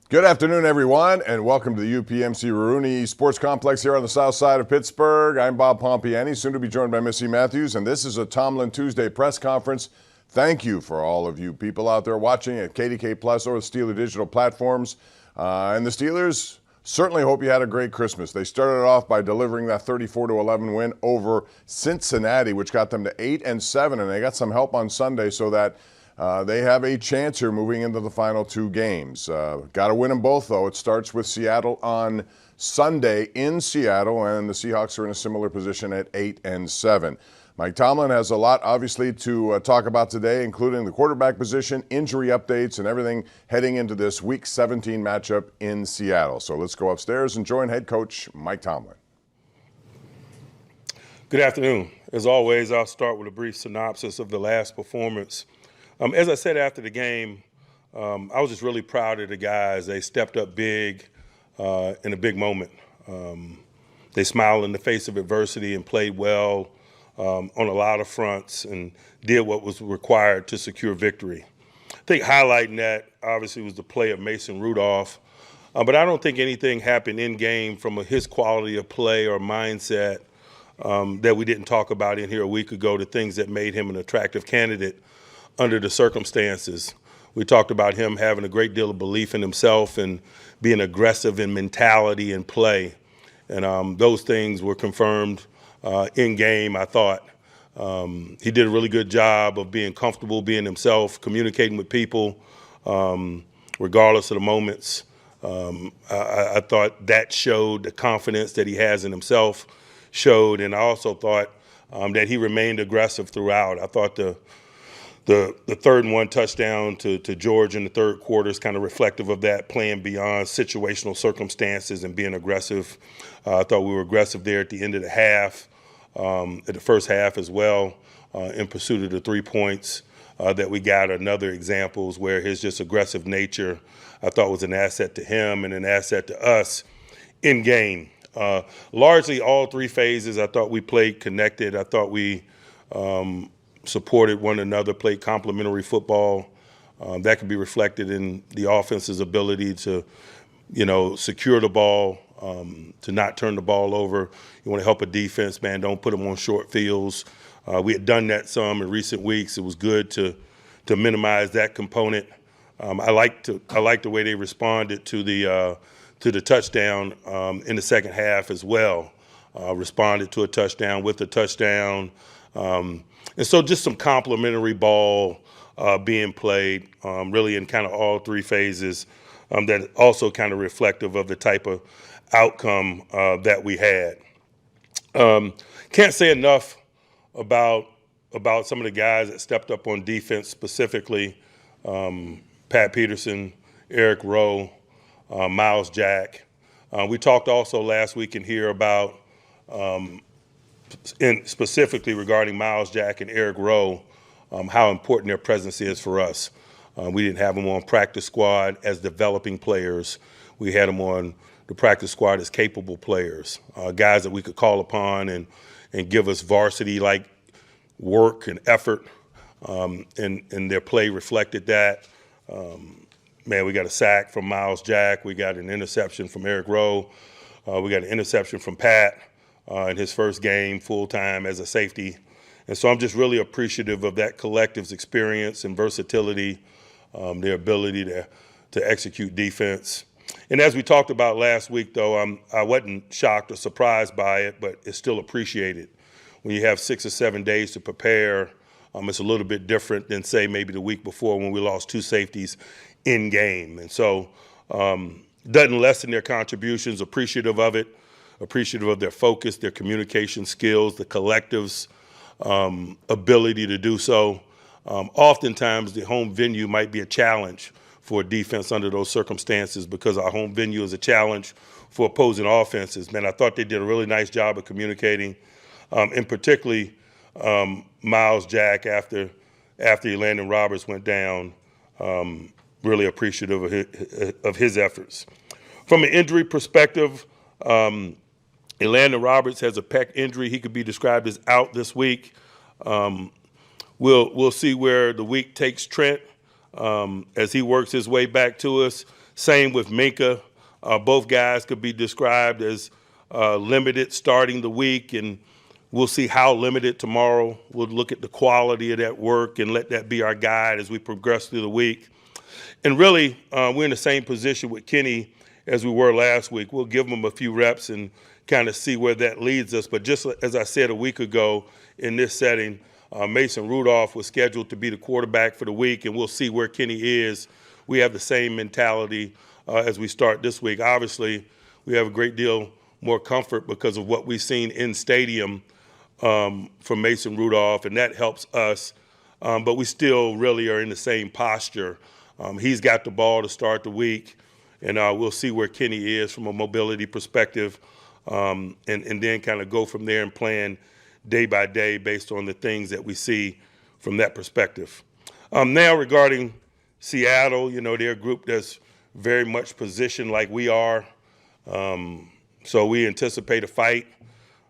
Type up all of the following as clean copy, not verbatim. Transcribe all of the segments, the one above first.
Good afternoon, everyone, and welcome to the UPMC Rooney Sports Complex here on the south side of Pittsburgh. I'm Bob Pompiani, soon to be joined by Missy Matthews, and this is a Tomlin Tuesday press conference. Thank you for all of you people out there watching at KDK Plus or the Steeler digital platforms. And the Steelers certainly hope you had a great Christmas. They started off by delivering that 34-11 win over Cincinnati, which got them to 8-7, and they got some help on Sunday so that they have a chance here moving into the final two games. Got to win them both, though. It starts with Seattle on Sunday in Seattle, and the Seahawks are in a similar position at 8-7. Mike Tomlin has a lot, obviously, to talk about today, including the quarterback position, injury updates, and everything heading into this Week 17 matchup in Seattle. So let's go upstairs and join head coach Mike Tomlin. Good afternoon. As always, I'll start with a brief synopsis of the last performance. As I said after the game, I was just really proud of the guys. They stepped up big in a big moment. They smiled in the face of adversity and played well on a lot of fronts and did what was required to secure victory. I think highlighting that, obviously, was the play of Mason Rudolph. But I don't think anything happened in game from his quality of play or mindset that we didn't talk about in here a week ago, the things that made him an attractive candidate under the circumstances. We talked about him having a great deal of belief in himself and being aggressive in mentality and play. And those things were confirmed in game, I thought. He did a really good job of being comfortable, being himself, communicating with people, regardless of the moments. I thought that showed the confidence that he has in himself, and I also thought that he remained aggressive throughout. I thought the 3rd and 1 touchdown to George in the third quarter is kind of reflective of that, playing beyond situational circumstances and being aggressive. I thought we were aggressive there at the end of the half, at the first half as well, in pursuit of the 3 points that we got. Another examples where his just aggressive nature, I thought, was an asset to him and an asset to us in game. Largely all 3 phases, I thought we played connected. I thought we supported one another, played complementary football. That could be reflected in the offense's ability to, secure the ball, to not turn the ball over. You want to help a defense, man, don't put them on short fields. We had done that some in recent weeks. It was good to minimize that component. I liked the way they responded to the touchdown in the second half as well. Responded to a touchdown with a touchdown. And so just some complimentary ball being played really in kind of all 3 phases that also kind of reflective of the type of outcome that we had. Can't say enough about some of the guys that stepped up on defense, specifically Pat Peterson, Eric Rowe, Miles Jack. We talked also last week in here about specifically regarding Miles Jack and Eric Rowe, how important their presence is for us. We didn't have them on practice squad as developing players. We had them on the practice squad as capable players, guys that we could call upon and give us varsity-like work and effort, and their play reflected that. We got a sack from Miles Jack. We got an interception from Eric Rowe. We got an interception from Pat in his first game full-time as a safety. And so I'm just really appreciative of that collective's experience and versatility, their ability to execute defense. And as we talked about last week, though, I wasn't shocked or surprised by it, but it's still appreciated. When you have 6 or 7 days to prepare, it's a little bit different than, say, maybe the week before when we lost 2 safeties in game. And so doesn't lessen their contributions, appreciative of it, appreciative of their focus, their communication skills, the collective's ability to do so. Oftentimes, the home venue might be a challenge for a defense under those circumstances because our home venue is a challenge for opposing offenses. Man, I thought they did a really nice job of communicating, and particularly Miles Jack after Elandon Roberts went down, really appreciative of his efforts. From an injury perspective, Elandon Roberts has a pec injury. He could be described as out this week. We'll see where the week takes Trent as he works his way back to us. Same with Minka. Both guys could be described as limited starting the week, and we'll see how limited tomorrow. We'll look at the quality of that work and let that be our guide as we progress through the week. And really, we're in the same position with Kenny as we were last week. We'll give him a few reps and kind of see where that leads us. But just as I said a week ago in this setting, Mason Rudolph was scheduled to be the quarterback for the week, and we'll see where Kenny is. We have the same mentality as we start this week. Obviously, we have a great deal more comfort because of what we've seen in stadium from Mason Rudolph, and that helps us. But we still really are in the same posture. He's got the ball to start the week, and we'll see where Kenny is from a mobility perspective, and then kind of go from there and plan day by day based on the things that we see from that perspective. Now regarding Seattle, they're a group that's very much positioned like we are. So we anticipate a fight.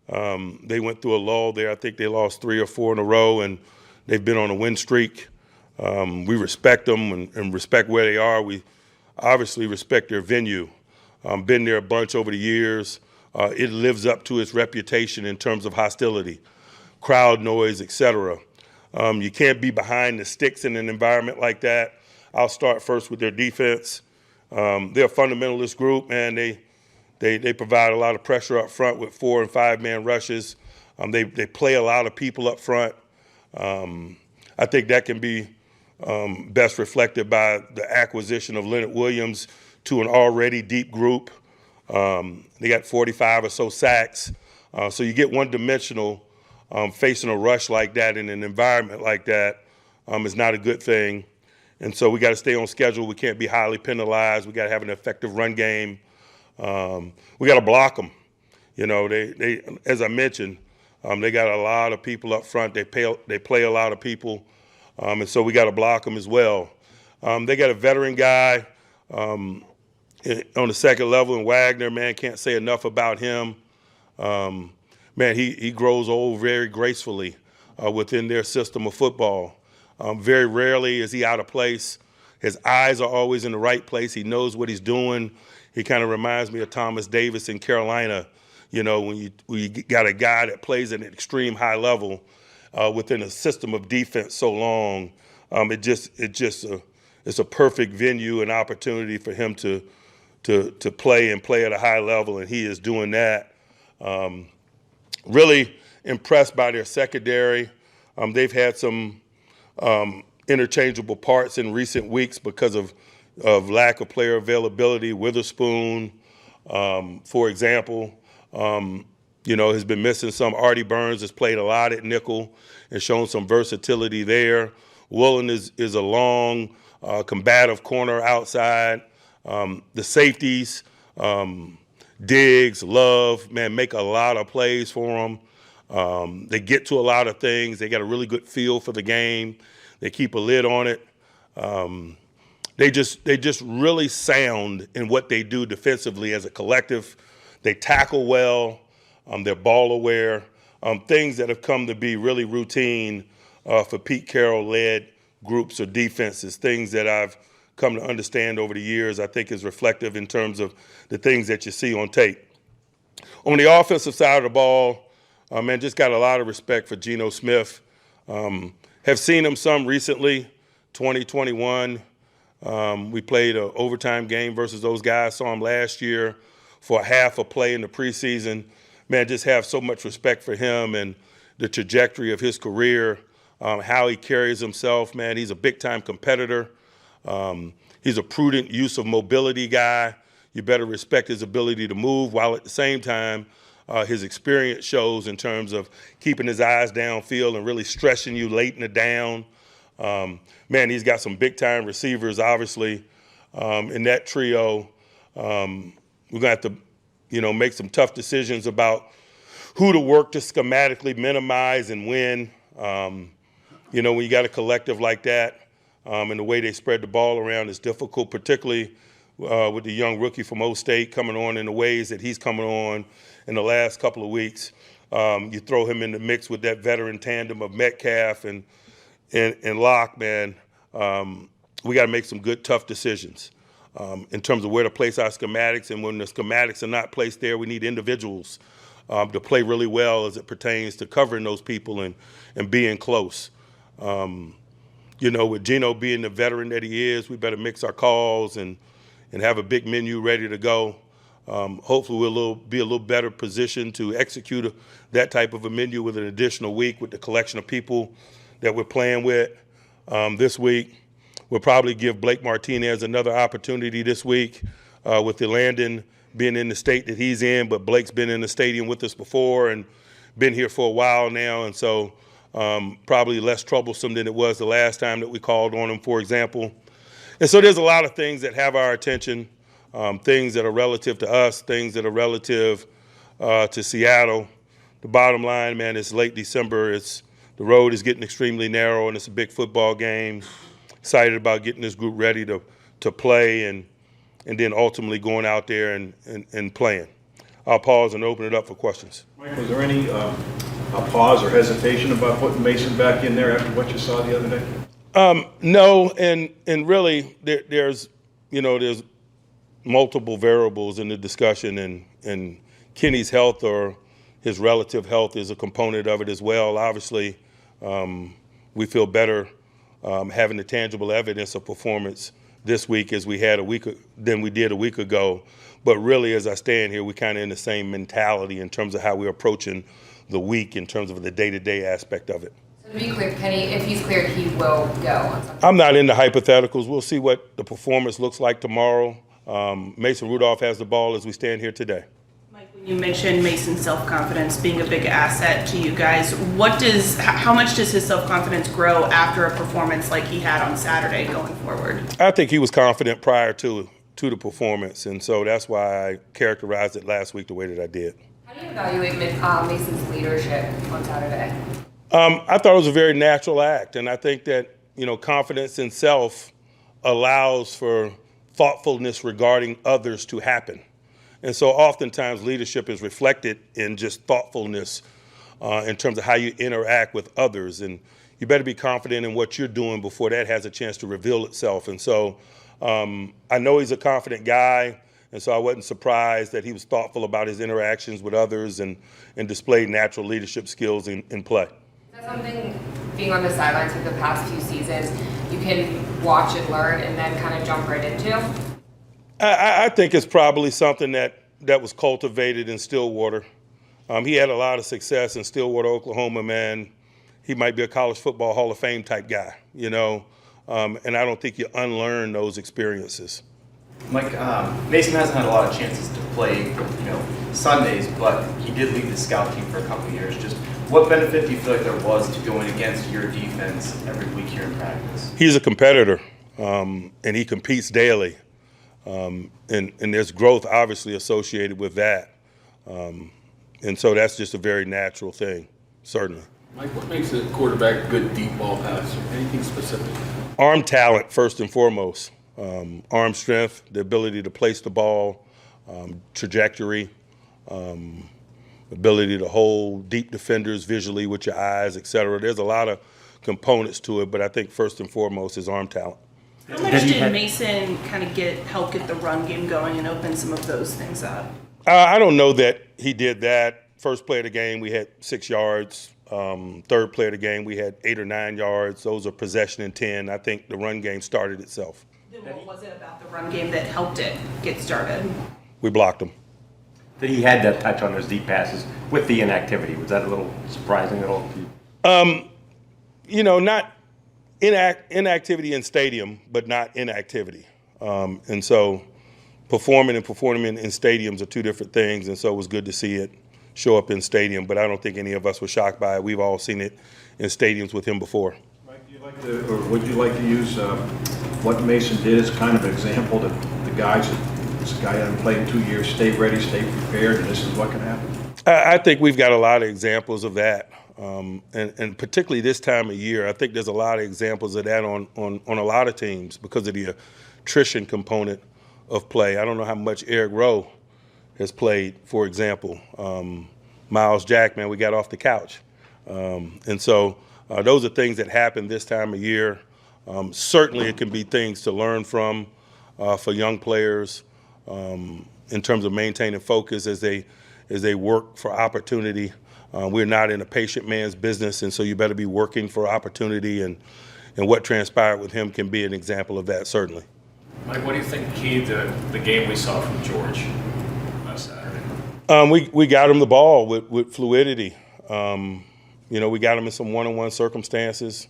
They went through a lull there. I think they lost 3 or 4 in a row, and they've been on a win streak. We respect them and respect where they are. We obviously respect their venue. Been there a bunch over the years. It lives up to its reputation in terms of hostility, crowd noise, etc. You can't be behind the sticks in an environment like that. I'll start first with their defense. They're a fundamentalist group, man. They provide a lot of pressure up front with 4- and 5-man rushes. They play a lot of people up front. I think that can be best reflected by the acquisition of Leonard Williams to an already deep group. They got 45 or so sacks. So you get one-dimensional facing a rush like that in an environment like that is not a good thing. And so we got to stay on schedule. We can't be highly penalized. We got to have an effective run game. We got to block them. They as I mentioned, they got a lot of people up front. They play a lot of people, and so we got to block them as well. They got a veteran guy on the second level in Wagner. Man, can't say enough about him. Man, he grows old very gracefully within their system of football. Very rarely is he out of place. His eyes are always in the right place. He knows what he's doing. He kind of reminds me of Thomas Davis in Carolina, when you got a guy that plays at an extreme high level within a system of defense so long. It's a perfect venue and opportunity for him to play at a high level, and he is doing that. Really impressed by their secondary. They've had some interchangeable parts in recent weeks because of lack of player availability. Witherspoon, for example, has been missing some. Artie Burns has played a lot at nickel and shown some versatility there. Woolen is a long, combative corner outside. The safeties, Diggs, Love, man, make a lot of plays for them. They get to a lot of things. They got a really good feel for the game. They keep a lid on it. They just really sound in what they do defensively as a collective. They tackle well. They're ball aware. Things that have come to be really routine for Pete Carroll-led groups or defenses. Things that I've come to understand over the years, I think is reflective in terms of the things that you see on tape. On the offensive side of the ball, man, just got a lot of respect for Geno Smith. Have seen him some recently, 2021. We played an overtime game versus those guys. Saw him last year for half a play in the preseason. Man, just have so much respect for him and the trajectory of his career, how he carries himself. Man, he's a big-time competitor. He's a prudent use of mobility guy. You better respect his ability to move, while at the same time, his experience shows in terms of keeping his eyes downfield and really stretching you late in the down. Man, he's got some big-time receivers, obviously, in that trio. We're going to have to, make some tough decisions about who to work to schematically minimize and when. When you got a collective like that, and the way they spread the ball around is difficult, particularly with the young rookie from O-State coming on in the ways that he's coming on in the last couple of weeks. You throw him in the mix with that veteran tandem of Metcalf and Locke, man. We got to make some good, tough decisions. in terms of where to place our schematics. And when the schematics are not placed there, we need individuals to play really well as it pertains to covering those people and being close. With Geno being the veteran that he is, we better mix our calls and have a big menu ready to go. Hopefully we'll be a little better positioned to execute that type of a menu with an additional week with the collection of people that we're playing with this week. We'll probably give Blake Martinez another opportunity this week with the Landon being in the state that he's in, but Blake's been in the stadium with us before and been here for a while now, and so probably less troublesome than it was the last time that we called on him, for example. And so there's a lot of things that have our attention, things that are relative to us, things that are relative to Seattle. The bottom line, man, it's late December. The road is getting extremely narrow, and it's a big football game. Excited about getting this group ready to play and then ultimately going out there and playing. I'll pause and open it up for questions. Mike, was there any pause or hesitation about putting Mason back in there after what you saw the other day? No, and really there's multiple variables in the discussion, and Kenny's health or his relative health is a component of it as well. Obviously, we feel better having the tangible evidence of performance this week as we had than we did a week ago. But really, as I stand here, we're kind of in the same mentality in terms of how we're approaching the week in terms of the day-to-day aspect of it. So to be clear, Kenny, if he's cleared, he will go on Sunday. I'm not into hypotheticals. We'll see what the performance looks like tomorrow. Mason Rudolph has the ball as we stand here today. Mike, when you mentioned Mason's self-confidence being a big asset to you guys, how much does his self-confidence grow after a performance like he had on Saturday going forward? I think he was confident prior to the performance, and so that's why I characterized it last week the way that I did. How do you evaluate Mason's leadership on Saturday? I thought it was a very natural act, and I think that confidence in self allows for thoughtfulness regarding others to happen. And so oftentimes leadership is reflected in just thoughtfulness in terms of how you interact with others. And you better be confident in what you're doing before that has a chance to reveal itself. And so I know he's a confident guy, and so I wasn't surprised that he was thoughtful about his interactions with others and displayed natural leadership skills in play. Is that something, being on the sidelines for the past few seasons, you can watch and learn and then kind of jump right into? I think it's probably something that was cultivated in Stillwater. He had a lot of success in Stillwater, Oklahoma, man. He might be a college football Hall of Fame type guy, and I don't think you unlearn those experiences. Mike, Mason hasn't had a lot of chances to play, Sundays, but he did lead the scout team for a couple of years. Just what benefit do you feel like there was to going against your defense every week here in practice? He's a competitor, and he competes daily. And there's growth obviously associated with that. And so that's just a very natural thing, certainly. Mike, what makes a quarterback a good deep ball passer? Anything specific? Arm talent, first and foremost. Arm strength, the ability to place the ball, trajectory, ability to hold deep defenders visually with your eyes, et cetera. There's a lot of components to it, but I think first and foremost is arm talent. How much did Mason kind of help get the run game going and open some of those things up? I don't know that he did that. First play of the game, we had 6 yards. Third play of the game, we had 8 or 9 yards. Those are possession and 10. I think the run game started itself. Then what was it about the run game that helped it get started? We blocked him. That he had that touch on those deep passes with the inactivity. Was that a little surprising at all to you? Not inactivity in stadium, but not inactivity. And so performing in stadiums are two different things, and so it was good to see it show up in stadium, but I don't think any of us were shocked by it. We've all seen it in stadiums with him before. Mike, would you like to use what Mason did as kind of an example to the guys this guy hasn't played in 2 years, stay ready, stay prepared, and this is what can happen? I think we've got a lot of examples of that. And particularly this time of year, I think there's a lot of examples of that on a lot of teams because of the attrition component of play. I don't know how much Eric Rowe has played, for example. Miles Jack, man, we got off the couch. And so those are things that happen this time of year. Certainly it can be things to learn from. for young players in terms of maintaining focus as they work for opportunity. We're not in a patient man's business, and so you better be working for opportunity, and what transpired with him can be an example of that, certainly. Mike, what do you think key to the game we saw from George last Saturday? We got him the ball with fluidity. We got him in some one-on-one circumstances,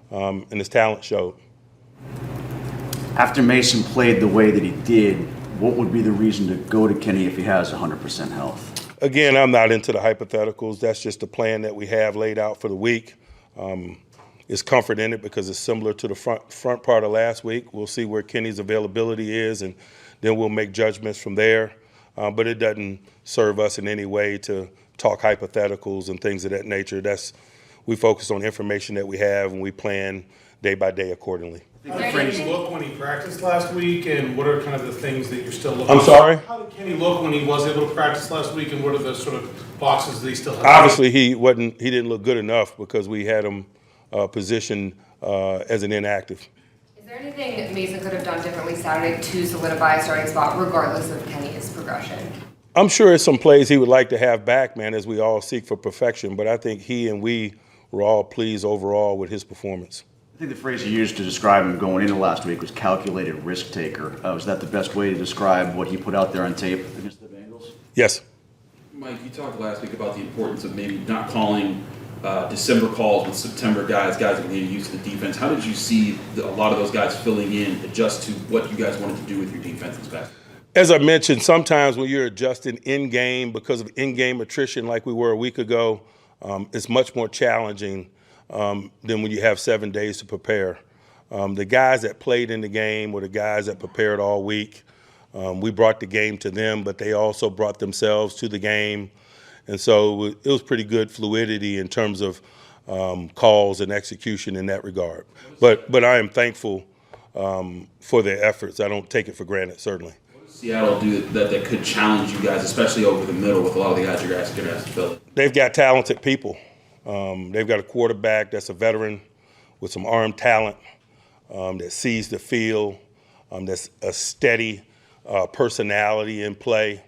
and his talent showed. After Mason played the way that he did, what would be the reason to go to Kenny if he has 100% health? Again, I'm not into the hypotheticals. That's just the plan that we have laid out for the week. There's comfort in it because it's similar to the front part of last week. We'll see where Kenny's availability is, and then we'll make judgments from there. But it doesn't serve us in any way to talk hypotheticals and things of that nature. We focus on information that we have, and we plan day by day accordingly. How did Kenny look when he practiced last week, and what are kind of the things that you're still looking I'm sorry? How did Kenny look when he was able to practice last week, and what are the sort of boxes that he still has? Obviously, he didn't look good enough because we had him positioned as an inactive. Is there anything Mason could have done differently Saturday to solidify a starting spot, regardless of Kenny's progression? I'm sure it's some plays he would like to have back, man, as we all seek for perfection. But I think he and we were all pleased overall with his performance. I think the phrase you used to describe him going into last week was calculated risk taker. Was that the best way to describe what he put out there on tape against the Bengals? Yes. Mike, you talked last week about the importance of maybe not calling December calls with September guys that we need to use the defense. How did you see a lot of those guys filling in, adjust to what you guys wanted to do with your defense this past? As I mentioned, sometimes when you're adjusting in-game because of in-game attrition like we were a week ago, it's much more challenging than when you have 7 days to prepare. The guys that played in the game were the guys that prepared all week. We brought the game to them, but they also brought themselves to the game. And so it was pretty good fluidity in terms of calls and execution in that regard. But I am thankful for their efforts. I don't take it for granted, certainly. Seattle do that could challenge you guys, especially over the middle with a lot of the guys you're going to have to fill it? They've got talented people. They've got a quarterback that's a veteran with some arm talent that sees the field, that's a steady personality in play.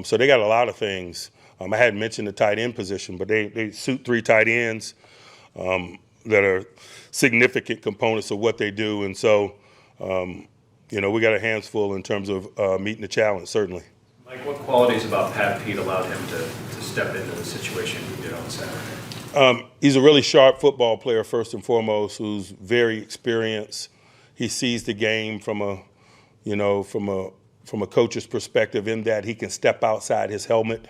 So they got a lot of things. I hadn't mentioned the tight end position, but they suit 3 tight ends that are significant components of what they do. And so, we got our hands full in terms of meeting the challenge, certainly. Mike, what qualities about Pat Pete allowed him to step into the situation he did on Saturday? He's a really sharp football player, first and foremost, who's very experienced. He sees the game from a coach's perspective in that he can step outside his helmet.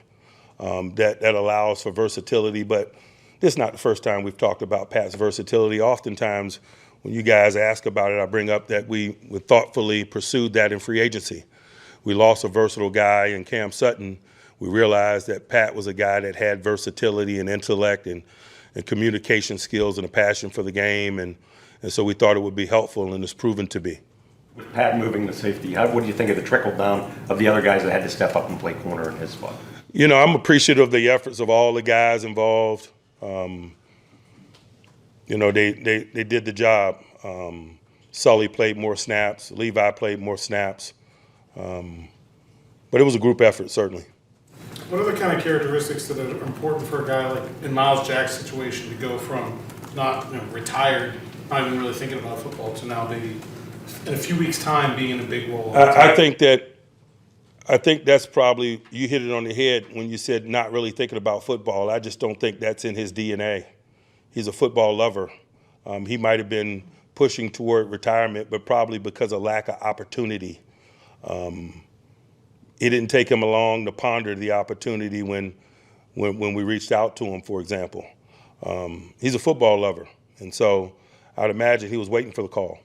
That allows for versatility. But this is not the first time we've talked about Pat's versatility. Oftentimes, when you guys ask about it, I bring up that we thoughtfully pursued that in free agency. We lost a versatile guy in Cam Sutton. We realized that Pat was a guy that had versatility and intellect and communication skills and a passion for the game. And so we thought it would be helpful, and it's proven to be. With Pat moving to safety, what do you think of the trickle down of the other guys that had to step up and play corner in his spot? I'm appreciative of the efforts of all the guys involved. They did the job. Sully played more snaps. Levi played more snaps. But it was a group effort, certainly. What are the kind of characteristics that are important for a guy like in Miles Jack's situation to go from not retired, not even really thinking about football, to now maybe in a few weeks' time being in a big role? I think that's probably, you hit it on the head when you said not really thinking about football. I just don't think that's in his DNA. He's a football lover. He might have been pushing toward retirement, but probably because of lack of opportunity. It didn't take him long to ponder the opportunity when we reached out to him, for example. He's a football lover, and so I'd imagine he was waiting for the call.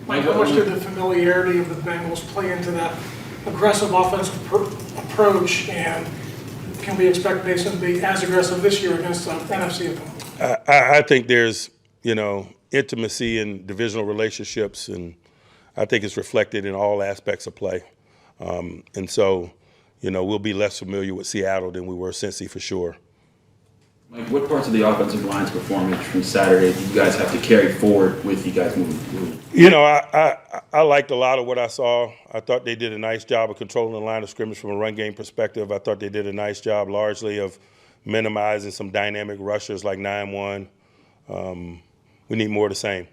Mike, how much did the familiarity of the Bengals play into that aggressive offensive approach, and can we expect Mason to be as aggressive this year against an NFC opponent? I think there's, intimacy in divisional relationships, and I think it's reflected in all aspects of play. And so, we'll be less familiar with Seattle than we were Cincy for sure. Like, what parts of the offensive line's performance from Saturday do you guys have to carry forward with you guys moving? You know, I liked a lot of what I saw. I thought they did a nice job of controlling the line of scrimmage from a run game perspective. I thought they did a nice job largely of minimizing some dynamic rushers like 9-1. We need more of the same.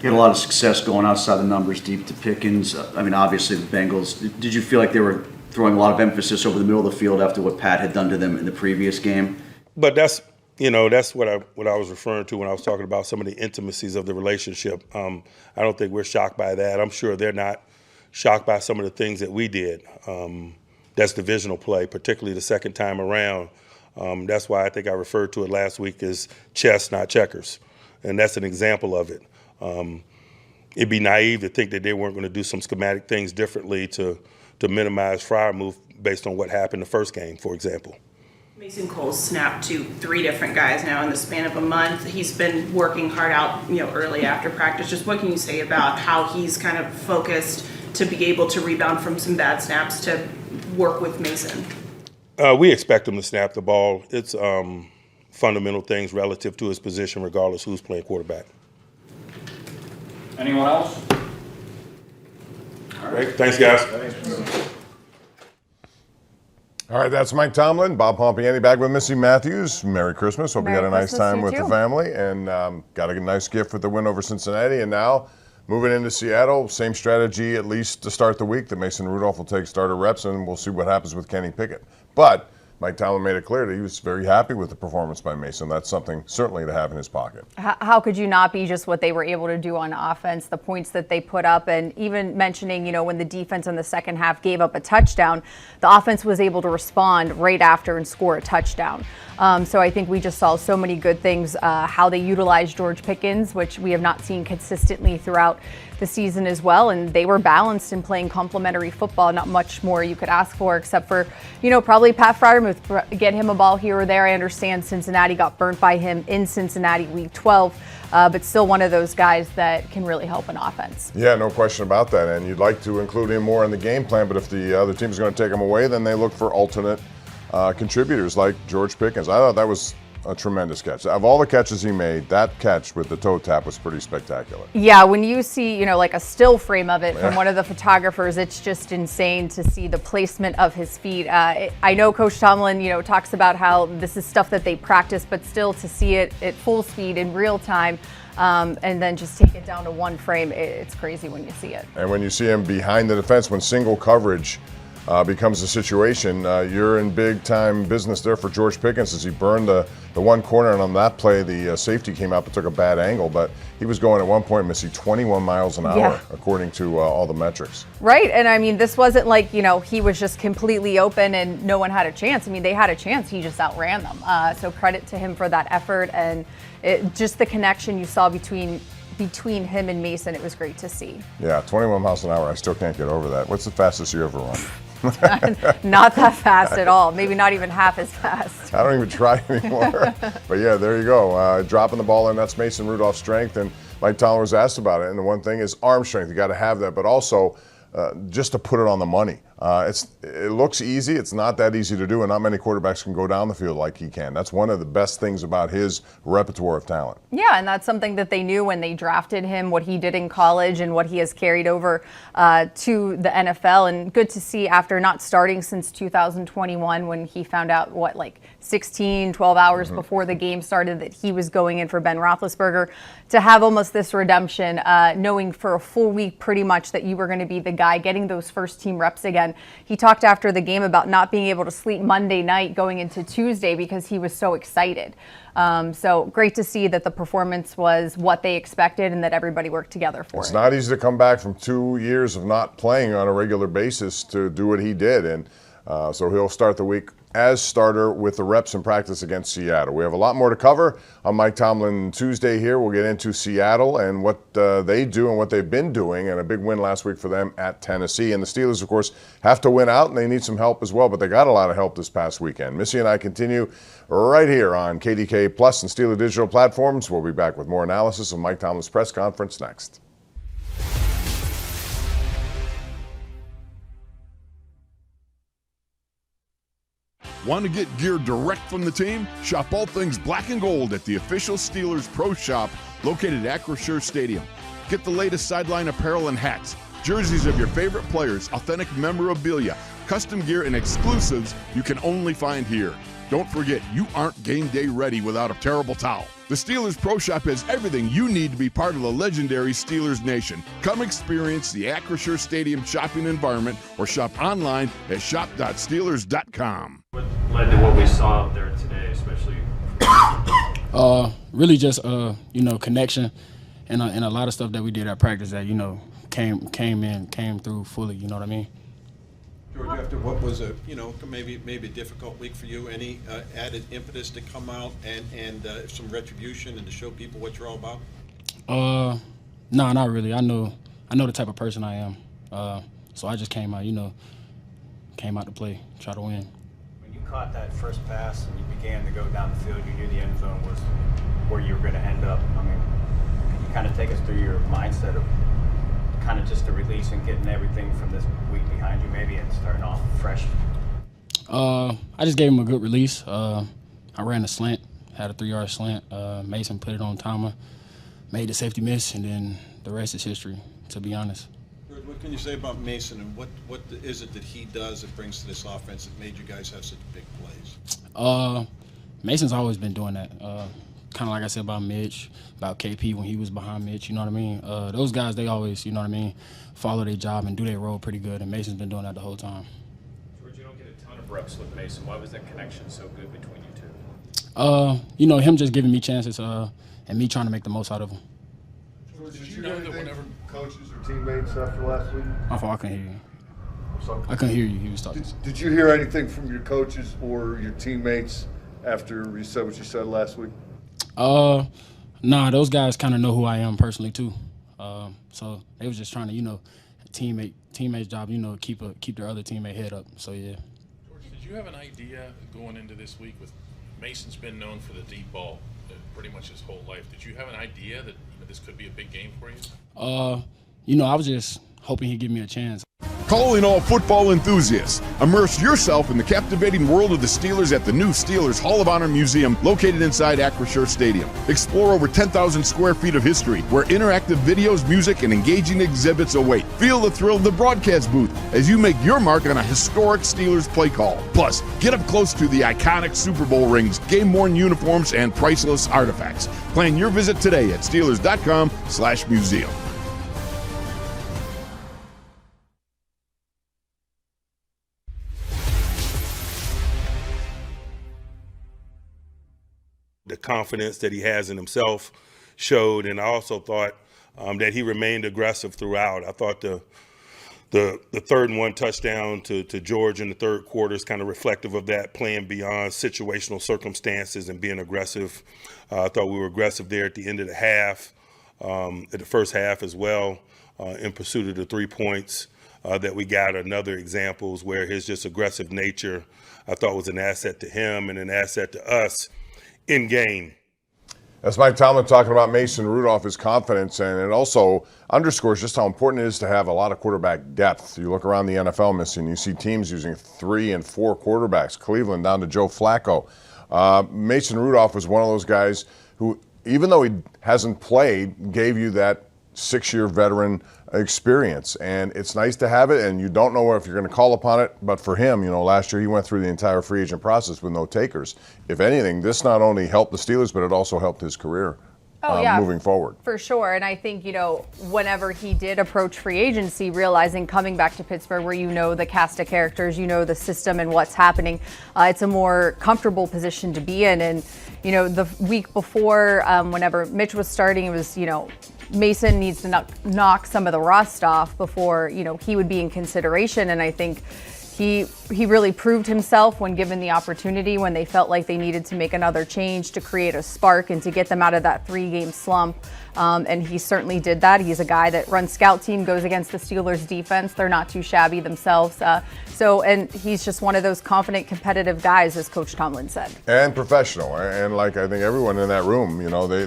You had a lot of success going outside the numbers, deep to Pickens. I mean, obviously the Bengals, did you feel like they were throwing a lot of emphasis over the middle of the field after what Pat had done to them in the previous game? But that's what I was referring to when I was talking about some of the intimacies of the relationship. I don't think we're shocked by that. I'm sure they're not shocked by some of the things that we did. That's divisional play, particularly the second time around. That's why I think I referred to it last week as chess, not checkers. And that's an example of it. It'd be naive to think that they weren't going to do some schematic things differently to minimize Fryer move based on what happened the first game, for example. Mason Cole's snapped to 3 different guys now in the span of a month. He's been working hard out, early after practice. Just what can you say about how he's kind of focused to be able to rebound from some bad snaps to work with Mason? We expect him to snap the ball. It's fundamental things relative to his position, regardless who's playing quarterback. Anyone else? All right. Thanks, guys. All right, that's Mike Tomlin. Bob Pompiani back with Missy Matthews. Merry Christmas. Hope you had a nice time with the family and got a nice gift with the win over Cincinnati. And now moving into Seattle, same strategy at least to start the week that Mason Rudolph will take starter reps, and we'll see what happens with Kenny Pickett. But Mike Tomlin made it clear that he was very happy with the performance by Mason. That's something certainly to have in his pocket. How could you not be, just what they were able to do on offense, the points that they put up, and even mentioning, when the defense in the second half gave up a touchdown, the offense was able to respond right after and score a touchdown. So I think we just saw so many good things, how they utilized George Pickens, which we have not seen consistently throughout the season as well, and they were balanced in playing complementary football. Not much more you could ask for, except for, probably Pat Freiermuth, get him a ball here or there. I understand Cincinnati got burnt by him in Cincinnati week 12, but still one of those guys that can really help an offense. Yeah, no question about that, and you'd like to include him more in the game plan, but if the other team is going to take him away, then they look for alternate contributors like George Pickens. I thought that was a tremendous catch. Of all the catches he made, that catch with the toe tap was pretty spectacular. Yeah, when you see, like a still frame of it from one of the photographers, it's just insane to see the placement of his feet. I know Coach Tomlin, talks about how this is stuff that they practice, but still to see it at full speed in real time, and then just take it down to one frame, it's crazy when you see it. And when you see him behind the defense, when single coverage becomes a situation, you're in big time business there for George Pickens as he burned the one corner, and on that play the safety came up and took a bad angle, but he was going at one point, Missy, 21 miles an hour according to all the metrics. Right, and I mean, this wasn't like, he was just completely open and no one had a chance. I mean, they had a chance, he just outran them. So credit to him for that effort, and just the connection you saw between him and Mason, it was great to see. Yeah, 21 miles an hour, I still can't get over that. What's the fastest you ever run? Not that fast at all. Maybe not even half as fast. I don't even try anymore. But yeah, there you go. Dropping the ball in, that's Mason Rudolph's strength. And Mike Tomlin was asked about it. And the one thing is arm strength. You got to have that. But also just to put it on the money. It looks easy. It's not that easy to do. And not many quarterbacks can go down the field like he can. That's one of the best things about his repertoire of talent. Yeah, and that's something that they knew when they drafted him, what he did in college and what he has carried over to the NFL. And good to see after not starting since 2021 when he found out, 12 hours before the game started that he was going in for Ben Roethlisberger, to have almost this redemption, knowing for a full week pretty much that you were going to be the guy getting those first team reps again. He talked after the game about not being able to sleep Monday night going into Tuesday because he was so excited. So great to see that the performance was what they expected and that everybody worked together for it. It's not easy to come back from 2 years of not playing on a regular basis to do what he did. And so he'll start the week as starter with the reps in practice against Seattle. We have a lot more to cover on Mike Tomlin Tuesday here. We'll get into Seattle and what they do and what they've been doing, and a big win last week for them at Tennessee. And the Steelers, of course, have to win out, and they need some help as well, but they got a lot of help this past weekend. Missy and I continue right here on KDK Plus and Steeler Digital platforms. We'll be back with more analysis of Mike Tomlin's press conference next. Want to get gear direct from the team? Shop all things black and gold at the official Steelers Pro Shop located at Acrisure Stadium. Get the latest sideline apparel and hats, jerseys of your favorite players, authentic memorabilia, custom gear, and exclusives you can only find here. Don't forget, you aren't game day ready without a terrible towel. The Steelers Pro Shop has everything you need to be part of the legendary Steelers Nation. Come experience the Acrisure Stadium shopping environment or shop online at shop.steelers.com. What led to what we saw out there today, especially? Really just connection and a lot of stuff that we did at practice that came through fully. You know what I mean? George, after what was a maybe a difficult week for you, any added impetus to come out and some retribution and to show people what you're all about? No, not really. I know the type of person I am. So I just came out to play, try to win. When you caught that first pass and you began to go down the field, you knew the end zone was where you were going to end up. I mean, can you kind of take us through your mindset of kind of just the release and getting everything from this week behind you maybe and starting off fresh? I just gave him a good release. I ran a slant, had a 3-yard slant. Mason put it on Tomlin, made the safety miss, and then the rest is history, to be honest. George, what can you say about Mason and what is it that he does that brings to this offense that made you guys have such big plays? Mason's always been doing that. Kind of like I said about Mitch, about KP when he was behind Mitch, you know what I mean? Those guys, they always, you know what I mean, follow their job and do their role pretty good, and Mason's been doing that the whole time. George, you don't get a ton of reps with Mason. Why was that connection so good between you two? Him just giving me chances and me trying to make the most out of him. George, did you know that whenever coaches or teammates after last week? I couldn't hear you. I couldn't hear you. He was talking. Did you hear anything from your coaches or your teammates after you said what you said last week? Nah, those guys kind of know who I am personally too. So they was just trying to, teammate's job, keep their other teammate head up. So yeah. George, did you have an idea going into this week with Mason's been known for the deep ball pretty much his whole life? Did you have an idea that this could be a big game for you? I was just hoping he'd give me a chance. Calling all football enthusiasts. Immerse yourself in the captivating world of the Steelers at the new Steelers Hall of Honor Museum located inside Acrisure Stadium. Explore over 10,000 square feet of history where interactive videos, music, and engaging exhibits await. Feel the thrill of the broadcast booth as you make your mark on a historic Steelers play call. Plus, get up close to the iconic Super Bowl rings, game-worn uniforms, and priceless artifacts. Plan your visit today at Steelers.com/museum. The confidence that he has in himself showed, and I also thought that he remained aggressive throughout. I thought the 3rd and 1 touchdown to George in the third quarter is kind of reflective of that, playing beyond situational circumstances and being aggressive. I thought we were aggressive there at the end of the half, at the first half as well, in pursuit of the 3 points that we got. Another examples where his just aggressive nature I thought was an asset to him and an asset to us in game. That's Mike Tomlin talking about Mason Rudolph, his confidence, and it also underscores just how important it is to have a lot of quarterback depth. You look around the NFL, Missy, and you see teams using 3 and 4 quarterbacks. Cleveland down to Joe Flacco. Mason Rudolph was one of those guys who, even though he hasn't played, gave you that 6-year veteran experience, and it's nice to have it, and you don't know if you're going to call upon it, but for him, last year he went through the entire free agent process with no takers. If anything, this not only helped the Steelers, but it also helped his career moving forward. For sure, and I think, whenever he did approach free agency, realizing coming back to Pittsburgh where the cast of characters, the system and what's happening, it's a more comfortable position to be in. And, the week before, whenever Mitch was starting, it was, Mason needs to knock some of the rust off before, he would be in consideration. And I think he really proved himself when given the opportunity, when they felt like they needed to make another change to create a spark and to get them out of that 3-game slump. And he certainly did that. He's a guy that runs scout team, goes against the Steelers defense. They're not too shabby themselves. And he's just one of those confident, competitive guys, as Coach Tomlin said. And professional. And I think everyone in that room,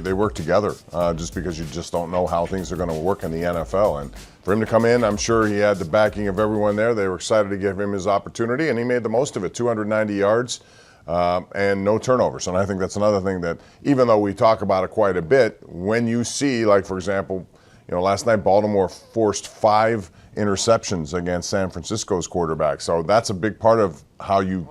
they work together just because you just don't know how things are going to work in the NFL. And for him to come in, I'm sure he had the backing of everyone there. They were excited to give him his opportunity, and he made the most of it. 290 yards and no turnovers. And I think that's another thing that, even though we talk about it quite a bit, when you see, like, for example, last night Baltimore forced 5 interceptions against San Francisco's quarterback. So that's a big part of how you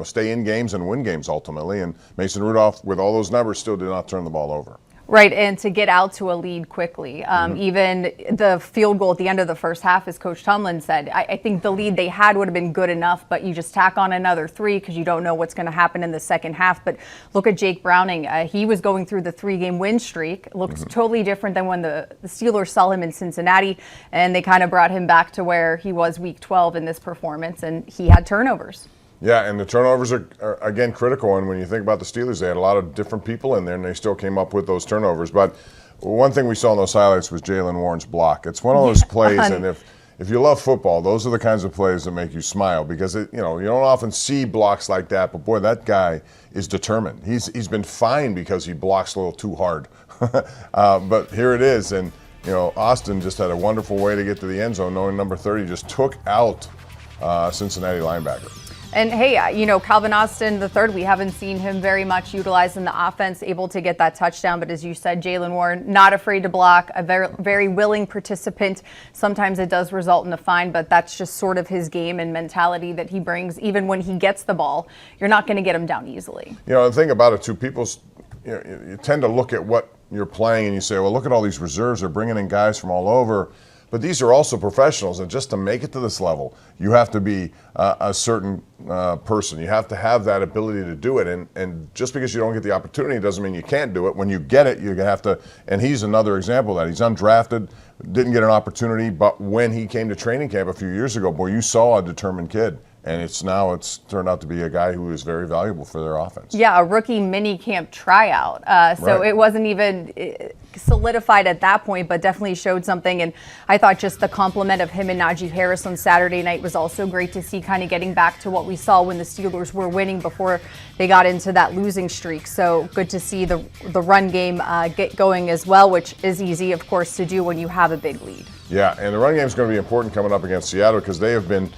stay in games and win games ultimately. And Mason Rudolph, with all those numbers, still did not turn the ball over. Right, and to get out to a lead quickly. Even the field goal at the end of the first half, as Coach Tomlin said, I think the lead they had would have been good enough, but you just tack on another 3 because you don't know what's going to happen in the second half. But look at Jake Browning. He was going through the 3-game win streak. It looks totally different than when the Steelers saw him in Cincinnati, and they kind of brought him back to where he was week 12 in this performance, and he had turnovers. Yeah, and the turnovers are again, critical. And when you think about the Steelers, they had a lot of different people in there, and they still came up with those turnovers. But one thing we saw in those highlights was Jaylen Warren's block. It's one of those plays, and if you love football, those are the kinds of plays that make you smile because, you don't often see blocks like that. But, boy, that guy is determined. He's been fined because he blocks a little too hard. But here it is. And, Austin just had a wonderful way to get to the end zone, knowing number 30 just took out Cincinnati linebacker. And hey, Calvin Austin III, we haven't seen him very much utilized in the offense, able to get that touchdown. But as you said, Jaylen Warren, not afraid to block, a very, very willing participant. Sometimes it does result in a fine, but that's just sort of his game and mentality that he brings. Even when he gets the ball, you're not going to get him down easily. The thing about it, too, people, you tend to look at what you're playing and you say, well, look at all these reserves. They're bringing in guys from all over. But these are also professionals, and just to make it to this level, you have to be a certain person. You have to have that ability to do it, and just because you don't get the opportunity doesn't mean you can't do it. When you get it, you have to, and he's another example of that. He's undrafted, didn't get an opportunity, but when he came to training camp a few years ago, boy, you saw a determined kid. And it's turned out to be a guy who is very valuable for their offense. Yeah, a rookie mini camp tryout. So right. It wasn't even solidified at that point, but definitely showed something. And I thought just the compliment of him and Najee Harris on Saturday night was also great to see, kind of getting back to what we saw when the Steelers were winning before they got into that losing streak. So good to see the run game get going as well, which is easy, of course, to do when you have a big lead. Yeah, and the run game is going to be important coming up against Seattle because they have been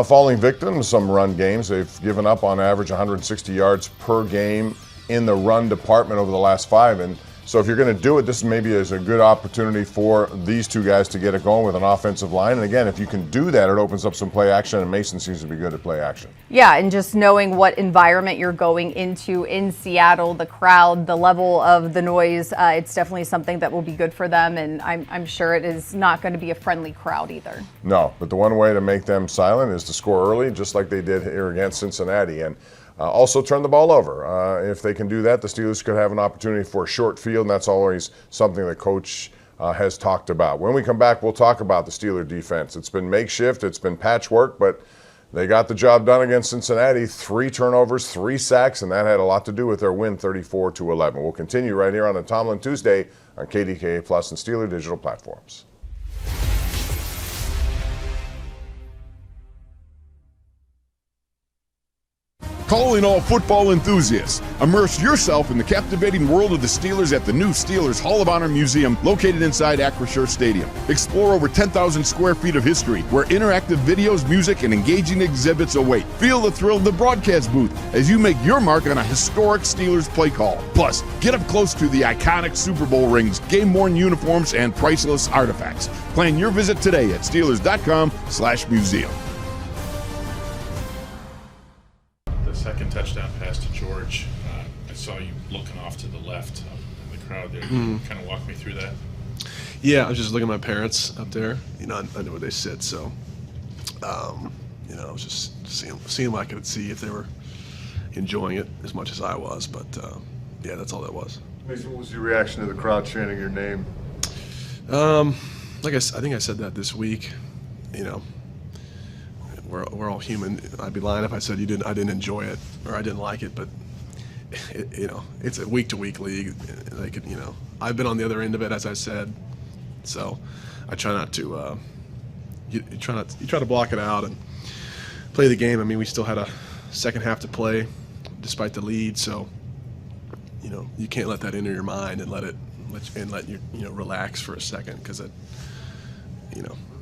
falling victim to some run games. They've given up on average 160 yards per game in the run department over the last 5. And so if you're going to do it, this maybe is a good opportunity for these two guys to get it going with an offensive line. And again, if you can do that, it opens up some play action, and Mason seems to be good at play action. Yeah, and just knowing what environment you're going into in Seattle, the crowd, the level of the noise, it's definitely something that will be good for them, and I'm sure it is not going to be a friendly crowd either. No, but the one way to make them silent is to score early, just like they did here against Cincinnati. And also turn the ball over. If they can do that, the Steelers could have an opportunity for a short field, and that's always something that Coach has talked about. When we come back, we'll talk about the Steeler defense. It's been makeshift, it's been patchwork, but they got the job done against Cincinnati. 3 turnovers, 3 sacks, and that had a lot to do with their win 34-11. We'll continue right here on the Tomlin Tuesday on KDKA Plus and Steeler digital platforms. Calling all football enthusiasts. Immerse yourself in the captivating world of the Steelers at the new Steelers Hall of Honor Museum located inside Acrisure Stadium. Explore over 10,000 square feet of history where interactive videos, music, and engaging exhibits await. Feel the thrill of the broadcast booth as you make your mark on a historic Steelers play call. Plus, get up close to the iconic Super Bowl rings, game-worn uniforms, and priceless artifacts. Plan your visit today at Steelers.com/museum. Second touchdown pass to George. I saw you looking off to the left in the crowd there. Kind of walk me through that. Yeah, I was just looking at my parents up there. I know where they sit, so I was just seeing what I could see if they were enjoying it as much as I was. But yeah, that's all that was. Mason, what was your reaction to the crowd chanting your name? I think I said that this week. We're all human. I'd be lying if I said I didn't enjoy it or I didn't like it. But it's a week-to-week league. They could, I've been on the other end of it, as I said. So I try not to. You try to block it out and play the game. I mean, we still had a second half to play, despite the lead. So you can't let that enter your mind and let you relax for a second, because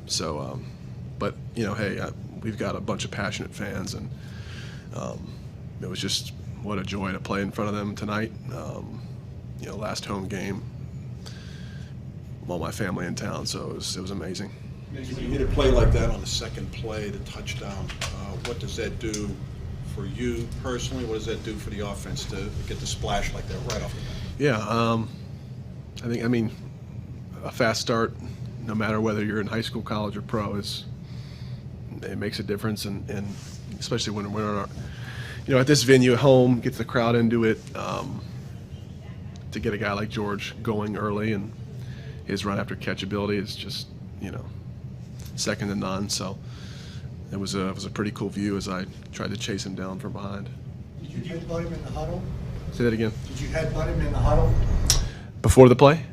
But hey, we've got a bunch of passionate fans, and it was just what a joy to play in front of them tonight. Last home game, all my family in town, so it was amazing. When you hit a play like that on the second play, the touchdown, what does that do for you personally? What does that do for the offense to get the splash like that right off the bat? Yeah, I mean, a fast start, no matter whether you're in high school, college, or pro, it makes a difference, and especially when we're at this venue at home, get the crowd into it. To get a guy like George going early, and his run after catch ability is just second to none. So it was a pretty cool view as I tried to chase him down from behind. Did you headbutt him in the huddle? Say that again. Did you headbutt him in the huddle? Before the play?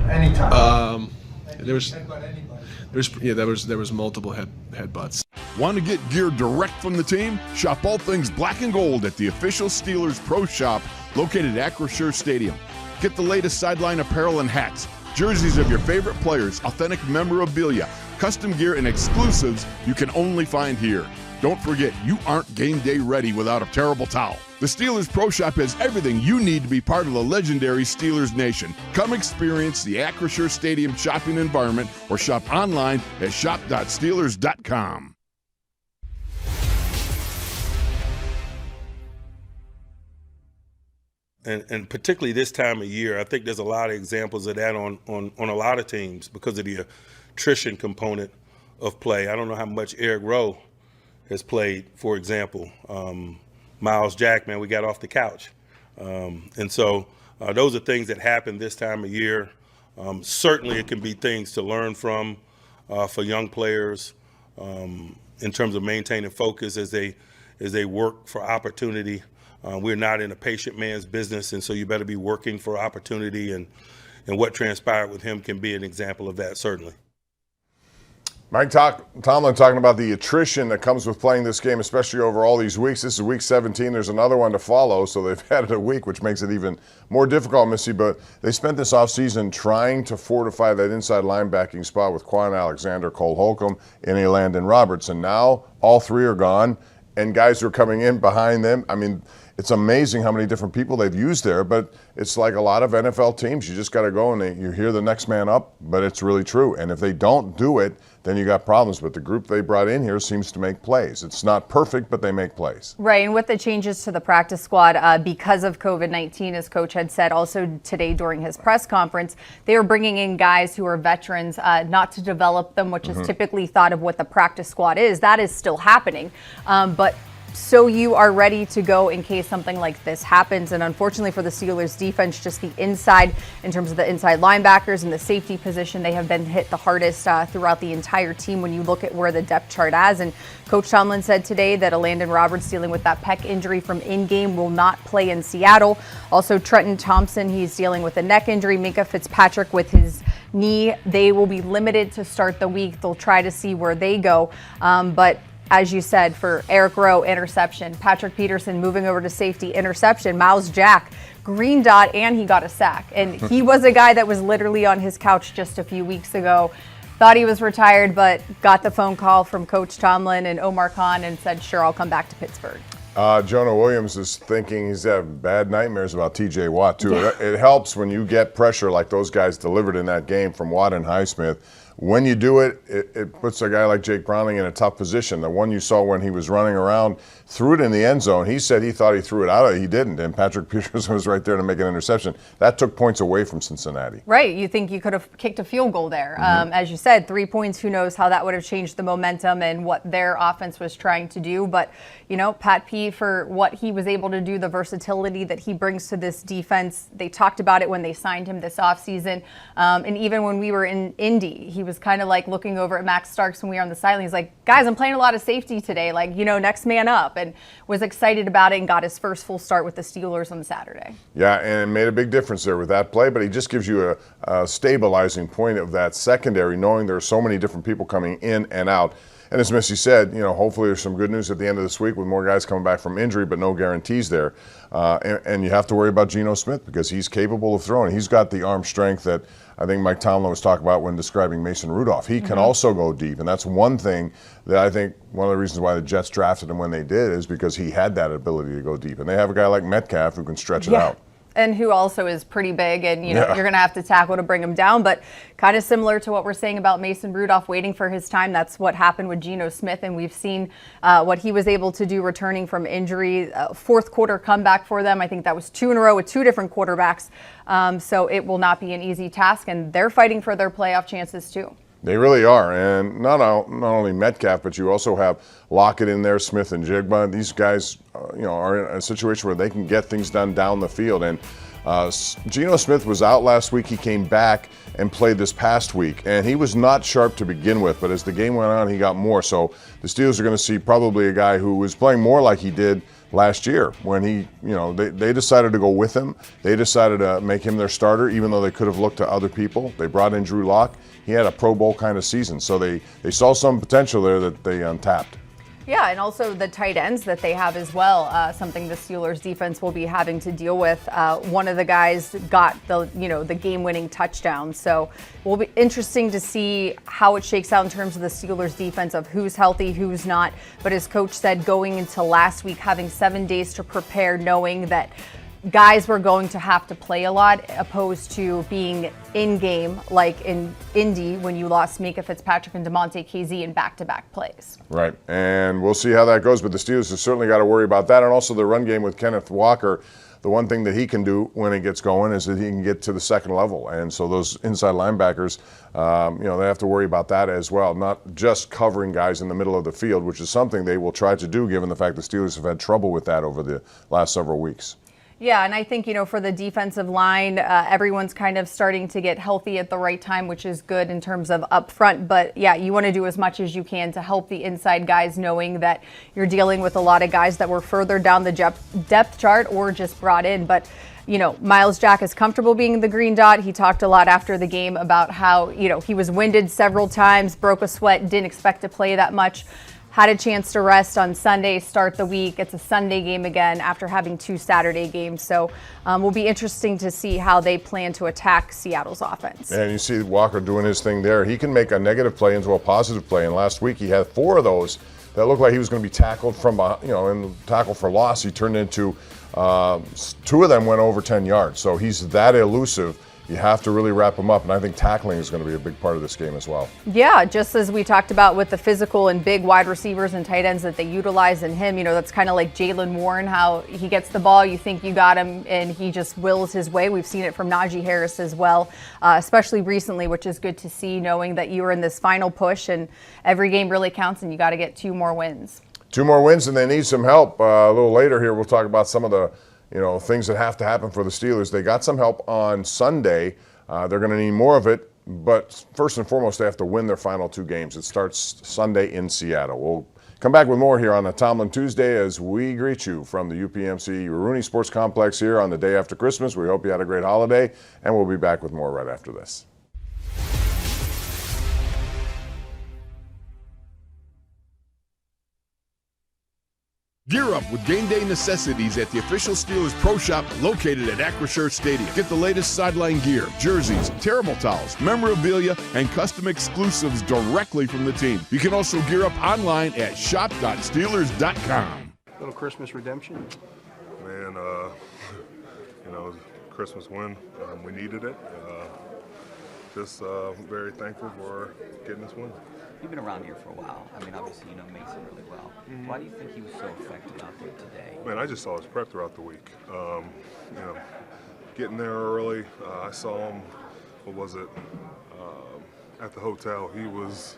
Anytime. There was multiple headbutts. Want to get gear direct from the team? Shop all things black and gold at the official Steelers Pro Shop located at Acrisure Stadium. Get the latest sideline apparel and hats, jerseys of your favorite players, authentic memorabilia, custom gear, and exclusives you can only find here. Don't forget, you aren't game day ready without a terrible towel. The Steelers Pro Shop has everything you need to be part of the legendary Steelers Nation. Come experience the Acrisure Stadium shopping environment or shop online at shop.steelers.com. And particularly this time of year, I think there's a lot of examples of that on a lot of teams because of the attrition component of play. I don't know how much Eric Rowe has played, for example. Miles Jack, man, we got off the couch. And so those are things that happen this time of year. Certainly it can be things to learn from for young players in terms of maintaining focus as they work for opportunity. We're not in a patient man's business, and so you better be working for opportunity, and what transpired with him can be an example of that, certainly. Mike Tomlin talking about the attrition that comes with playing this game, especially over all these weeks. This is week 17. There's another one to follow, so they've had a week, which makes it even more difficult, Missy. But they spent this offseason trying to fortify that inside linebacking spot with Quan Alexander, Cole Holcomb, and Landon Roberts. And now all three are gone, and guys are coming in behind them. I mean, it's amazing how many different people they've used there, but it's like a lot of NFL teams. You just got to go and you hear the next man up, but it's really true. And if they don't do it, then you got problems. But the group they brought in here seems to make plays. It's not perfect, but they make plays. Right, and with the changes to the practice squad because of COVID-19, as Coach had said also today during his press conference, they are bringing in guys who are veterans, not to develop them, which is typically thought of what the practice squad is. That is still happening, but so you are ready to go in case something like this happens. And unfortunately for the Steelers defense, just the inside, in terms of the inside linebackers and the safety position, they have been hit the hardest throughout the entire team when you look at where the depth chart is. And Coach Tomlin said today that Landon Roberts, dealing with that pec injury from in-game, will not play in Seattle. Also, Trenton Thompson, he's dealing with a neck injury. Minka Fitzpatrick with his knee. They will be limited to start the week. They'll try to see where they go. But as you said, for Eric Rowe, interception. Patrick Peterson moving over to safety, interception. Miles Jack, green dot, and he got a sack. And he was a guy that was literally on his couch just a few weeks ago. Thought he was retired, but got the phone call from Coach Tomlin and Omar Khan and said, sure, I'll come back to Pittsburgh. Jonah Williams is thinking he's having bad nightmares about T.J. Watt, too. Yeah. It helps when you get pressure like those guys delivered in that game from Watt and Highsmith. When you do it, it puts a guy like Jake Browning in a tough position. The one you saw when he was running around, threw it in the end zone. He said he thought he threw it out. He didn't, and Patrick Peterson was right there to make an interception. That took points away from Cincinnati. Right. You think you could have kicked a field goal there. As you said, 3 points, who knows how that would have changed the momentum and what their offense was trying to do. But, you know, Pat P, for what he was able to do, the versatility that he brings to this defense, they talked about it when they signed him this offseason. And even when we were in Indy, he was kind of like looking over at Max Starks when we were on the sideline. He's like, guys, I'm playing a lot of safety today. Like, you know, next man up. And was excited about it and got his first full start with the Steelers on Saturday. Yeah, and it made a big difference there with that play, but he just gives you a stabilizing point of that secondary, knowing there are so many different people coming in and out. And as Missy said, hopefully there's some good news at the end of this week with more guys coming back from injury, but no guarantees there. And you have to worry about Geno Smith because he's capable of throwing. He's got the arm strength that I think Mike Tomlin was talking about when describing Mason Rudolph. He can also go deep, and that's one thing that I think one of the reasons why the Jets drafted him when they did is because he had that ability to go deep. And they have a guy like Metcalf who can stretch it out. And who also is pretty big, and you're going to have to tackle to bring him down. But kind of similar to what we're saying about Mason Rudolph waiting for his time, that's what happened with Geno Smith, and we've seen what he was able to do returning from injury. Fourth quarter comeback for them. I think that was 2 in a row with 2 different quarterbacks. So it will not be an easy task, and they're fighting for their playoff chances too. They really are, and not only Metcalf, but you also have Lockett in there, Smith and Jigba. These guys, are in a situation where they can get things done down the field. And Geno Smith was out last week. He came back and played this past week, and he was not sharp to begin with. But as the game went on, he got more. So the Steelers are going to see probably a guy who was playing more like he did last year when he, they decided to go with him. They decided to make him their starter, even though they could have looked to other people. They brought in Drew Lock. He had a Pro Bowl kind of season, so they saw some potential there that they untapped. Yeah, and also the tight ends that they have as well, something the Steelers defense will be having to deal with. One of the guys got the game-winning touchdown, so it will be interesting to see how it shakes out in terms of the Steelers defense of who's healthy, who's not. But as Coach said, going into last week, having 7 days to prepare, knowing that guys were going to have to play a lot opposed to being in-game like in Indy when you lost Mika Fitzpatrick and DeMonte KZ in back-to-back plays. Right, and we'll see how that goes, but the Steelers have certainly got to worry about that, and also the run game with Kenneth Walker. The one thing that he can do when it gets going is that he can get to the second level, and so those inside linebackers, they have to worry about that as well, not just covering guys in the middle of the field, which is something they will try to do given the fact the Steelers have had trouble with that over the last several weeks. Yeah, and I think, for the defensive line, everyone's kind of starting to get healthy at the right time, which is good in terms of up front. But, yeah, you want to do as much as you can to help the inside guys, knowing that you're dealing with a lot of guys that were further down the depth chart or just brought in. But, Miles Jack is comfortable being the green dot. He talked a lot after the game about how, he was winded several times, broke a sweat, didn't expect to play that much. Had a chance to rest on Sunday, start the week. It's a Sunday game again after having 2 Saturday games. So will be interesting to see how they plan to attack Seattle's offense. And you see Walker doing his thing there. He can make a negative play into a positive play. And last week he had 4 of those that looked like he was going to be tackled from, in tackle for loss. He turned into 2 of them went over 10 yards. So he's that elusive. You have to really wrap him up, and I think tackling is going to be a big part of this game as well. Yeah, just as we talked about with the physical and big wide receivers and tight ends that they utilize in him, that's kind of like Jaylen Warren, how he gets the ball, you think you got him, and he just wills his way. We've seen it from Najee Harris as well, especially recently, which is good to see, knowing that you are in this final push, and every game really counts, and you got to get 2 more wins. 2 more wins, and they need some help. A little later here, we'll talk about some of the things that have to happen for the Steelers. They got some help on Sunday. They're going to need more of it, but first and foremost, they have to win their final 2 games. It starts Sunday in Seattle. We'll come back with more here on a Tomlin Tuesday as we greet you from the UPMC Rooney Sports Complex here on the day after Christmas. We hope you had a great holiday, and we'll be back with more right after this. Gear up with game day necessities at the official Steelers Pro Shop located at Acrisure Stadium. Get the latest sideline gear, jerseys, terrible towels, memorabilia, and custom exclusives directly from the team. You can also gear up online at shop.steelers.com. Little Christmas redemption. Man, Christmas win. We needed it. Just very thankful for getting this win. You've been around here for a while. I mean, obviously you know Mason really well. Mm-hmm. Why do you think he was so effective out there today? Man, I just saw his prep throughout the week. Getting there early, I saw him. What was it? At the hotel, he was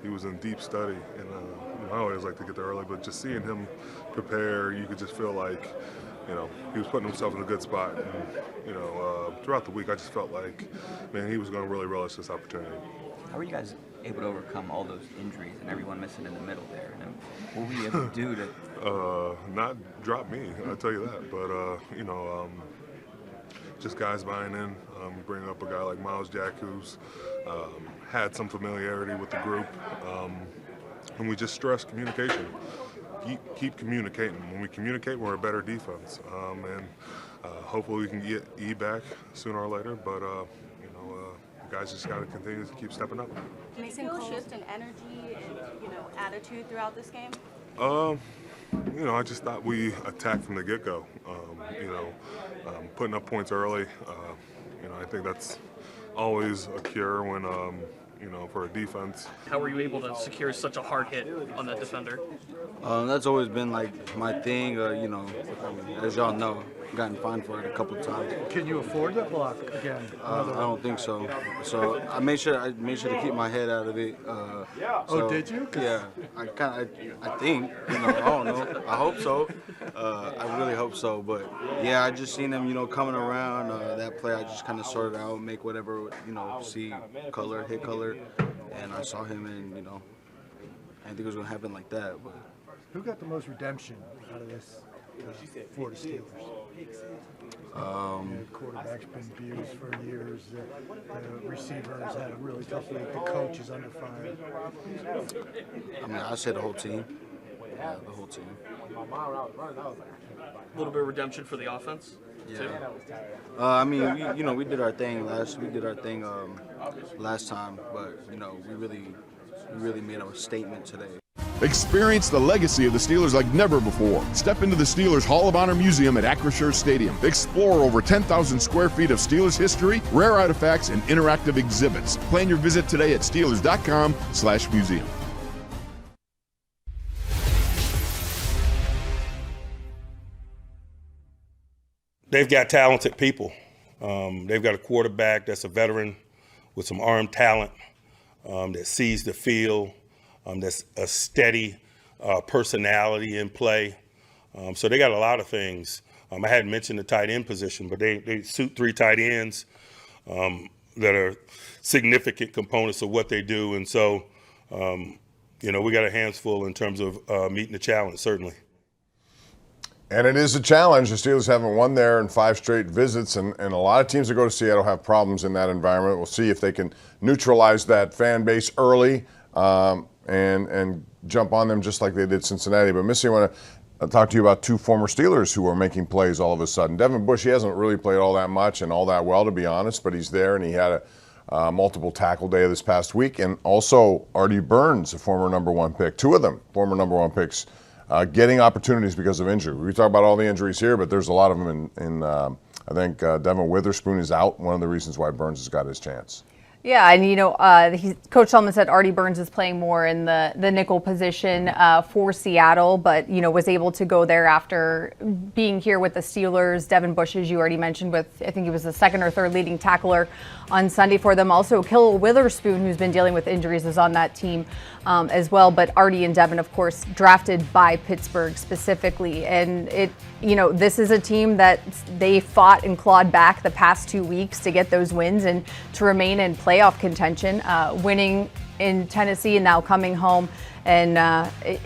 in deep study, and I always like to get there early. But just seeing him prepare, you could just feel like, he was putting himself in a good spot. And throughout the week, I just felt like, man, he was going to really relish this opportunity. How were you guys able to overcome all those injuries and everyone missing in the middle there? And what were you able to do to? Not drop me, I'll tell you that. But just guys buying in, bringing up a guy like Miles Jack who's had some familiarity with the group. and we just stress communication. Keep communicating. When we communicate, we're a better defense, and hopefully we can get E back sooner or later. But guys just got to continue to keep stepping up. Did you feel a shift in energy and attitude throughout this game? I just thought we attacked from the get-go. Putting up points early. I think that's always a cure when for a defense. How were you able to secure such a hard hit on that defender? That's always been like my thing. As y'all know, I've gotten fined for it a couple of times. Can you afford that block again? I don't think so. So I made sure to keep my head out of it. Did you? Yeah, I think. I don't know. I hope so. I really hope so. But yeah, I just seen him, coming around that play. I just kind of sorted out, make whatever, see color, hit color, and I saw him, and I didn't think it was gonna happen like that. But who got the most redemption out of this for the Steelers? The quarterback's been abused for years. The receivers had a really tough week. The coach is under fire. I said the whole team. Yeah, the whole team. A little bit of redemption for the offense. Yeah. We did our thing last time, but we really made a statement today. Experience the legacy of the Steelers like never before. Step into the Steelers Hall of Honor Museum at Acrisure Stadium. Explore over 10,000 square feet of Steelers history, rare artifacts, and interactive exhibits. Plan your visit today at Steelers.com/museum. They've got talented people. They've got a quarterback that's a veteran with some arm talent that sees the field, that's a steady personality in play. So they got a lot of things. I hadn't mentioned the tight end position, but they suit 3 tight ends that are significant components of what they do. And so, we got our hands full in terms of meeting the challenge, certainly. And it is a challenge. The Steelers haven't won there in 5 straight visits, and a lot of teams that go to Seattle have problems in that environment. We'll see if they can neutralize that fan base early and jump on them just like they did Cincinnati. But Missy, I want to talk to you about 2 former Steelers who are making plays all of a sudden. Devin Bush, he hasn't really played all that much and all that well, to be honest, but he's there, and he had a multiple tackle day this past week. And also Artie Burns, a former #1 pick. 2 of them former #1 picks. Getting opportunities because of injury. We talk about all the injuries here, but there's a lot of them I think Devin Witherspoon is out, one of the reasons why Burns has got his chance. Yeah, and Coach Tomlin said Artie Burns is playing more in the nickel position for Seattle, but was able to go there after being here with the Steelers. Devin Bush, as you already mentioned, I think he was the 2nd or 3rd leading tackler on Sunday for them. Also, Khalil Witherspoon, who's been dealing with injuries, is on that team as well. But Artie and Devin, of course, drafted by Pittsburgh specifically, and this is a team that they fought and clawed back the past 2 weeks to get those wins and to remain in playoff contention, winning in Tennessee and now coming home. And